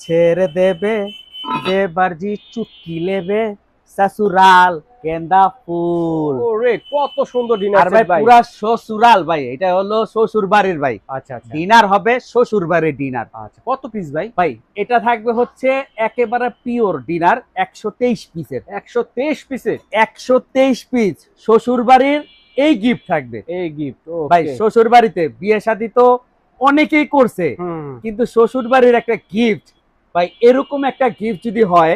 ছেড়ে দেবে দেবার জি চুটকি লেবে সসুরাল গেন্দা ফুল। ওরে কত সুন্দর আর ডিনার ভাই সেট ভাই। পুরা শ্বশুরাল ভাই, এটা হলো শ্বশুর বাড়ির ভাই। আচ্ছা আচ্ছা ডিনার হবে শ্বশুর বাড়ির ডিনার। আচ্ছা, কত পিস ভাই? ভাই এটা থাকবে হচ্ছে একেবারে পিওর ডিনার 123 পিসের। 123 পিসের 123 পিস শ্বশুর বাড়ির এই গিফট থাকবে। এই গিফট। ভাই শ্বশুর বাড়িতে বিয়ে শাদী তো অনেকেই করছে, কিন্তু শ্বশুর বাড়ির একটা গিফট ভাই, এরকম একটা গিফট যদি হয়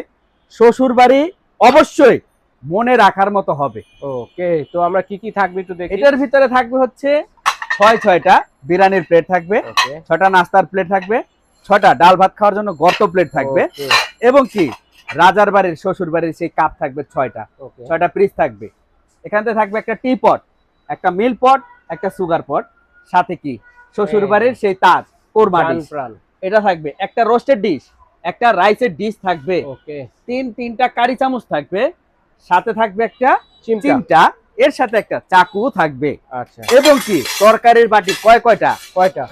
শ্বশুর বাড়ি অবশ্যই মনে রাখার মতো হবে। ওকে, তো আমরা কি কি থাকবে একটু দেখি। এটার ভিতরে থাকবে হচ্ছে 6টা বিরিয়ানির প্লেট থাকবে, 6টা নাস্তার প্লেট থাকবে, 6টা ডাল ভাত খাওয়ার জন্য গর্ত প্লেট থাকবে, এবং কি রাজার বাড়ির শ্বশুর বাড়ির সেই কাপ থাকবে 6টা পিস থাকবে। এখানে থাকবে একটা টি পট, একটা মিল পট, একটা সুগার পট, সাথে কি শ্বশুর বাড়ির সেই তাজ কোরমা ডিশ এটা থাকবে, একটা রোস্টেড ডিশ, একটা রাইসের ডিশ থাকবে, তিনটা কারি চামচ থাকবে, সাথে থাকবে একটা চিমটা, এর সাথে একটা চাকু থাকবে। আচ্ছা, এবং কি তরকারির বাটি কয়টা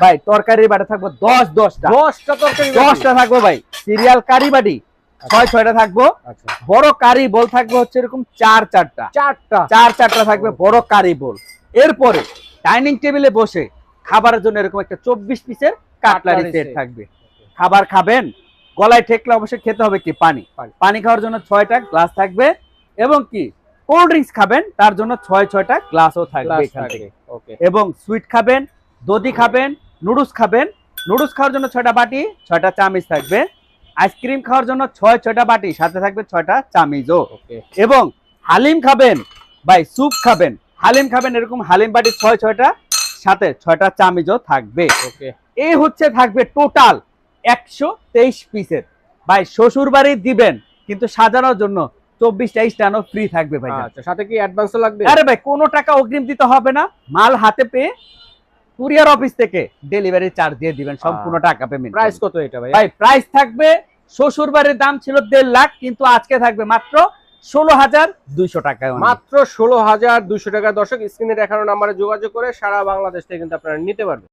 ভাই? তরকারির বাটি থাকবে 10টা তরকারি, 10টা থাকবে ভাই। সিরিয়াল কারি বাটি 6টা থাকবো। বড় কারি বোল থাকবে হচ্ছে এরকম 4টা থাকবে বড় কারি বোল। এরপরে ডাইনিং টেবিলে বসে খাবারের জন্য এরকম একটা 24 পিসের কাটলারি সেট থাকবে। খাবার খাবেন, গলায় ঠেকলে অবশ্যই খেতে হবে কি পানি খাওয়ার জন্য 6টা গ্লাস থাকবে, এবং কি কোল্ড ড্রিঙ্কস খাবেন তার জন্য 6টা গ্লাসও থাকবে এখান থেকে। এবং সুইট খাবেন, দধি খাবেন, নুডলস খাবেন, নুডলস খাওয়ার জন্য 6টা বাটি, 6টা চামচ থাকবে। আইসক্রিম খাওয়ার জন্য 6টা বাটি, সাথে থাকবে 6টা চামচও। এবং হালিম খাবেন ভাই, স্যুপ খাবেন, হালিম খাবেন, এরকম হালিম বাটি 6টা, সাথে 6টা চামচও থাকবে। এই হচ্ছে থাকবে টোটাল 123 পিসের। ভাই শ্বশুর বাড়ি দিবেন, কিন্তু সাজানোর জন্য 24টা স্ট্যান্ডও ফ্রি থাকবে ভাই। আচ্ছা, সাথে কি অ্যাডভান্সও লাগবে? আরে ভাই কোনো টাকা অগ্রিম দিতে হবে না, মাল হাতে পেয়ে কুরিয়ার অফিস থেকে ডেলিভারি চার্জ দিয়ে দিবেন, সম্পূর্ণ টাকা পেমেন্ট। প্রাইস কত এটা ভাই? ভাই প্রাইস থাকবে, শ্বশুর বাড়ির দাম ছিল 1.5 লাখ, কিন্তু আজকে থাকবে মাত্র 16,200 টাকায়, মাত্র 16,200 টাকা। দর্শক স্ক্রিনে দেখানো নাম্বারে যোগাযোগ করে সারা বাংলাদেশ থেকে কিন্তু আপনারা নিতে পারবেন।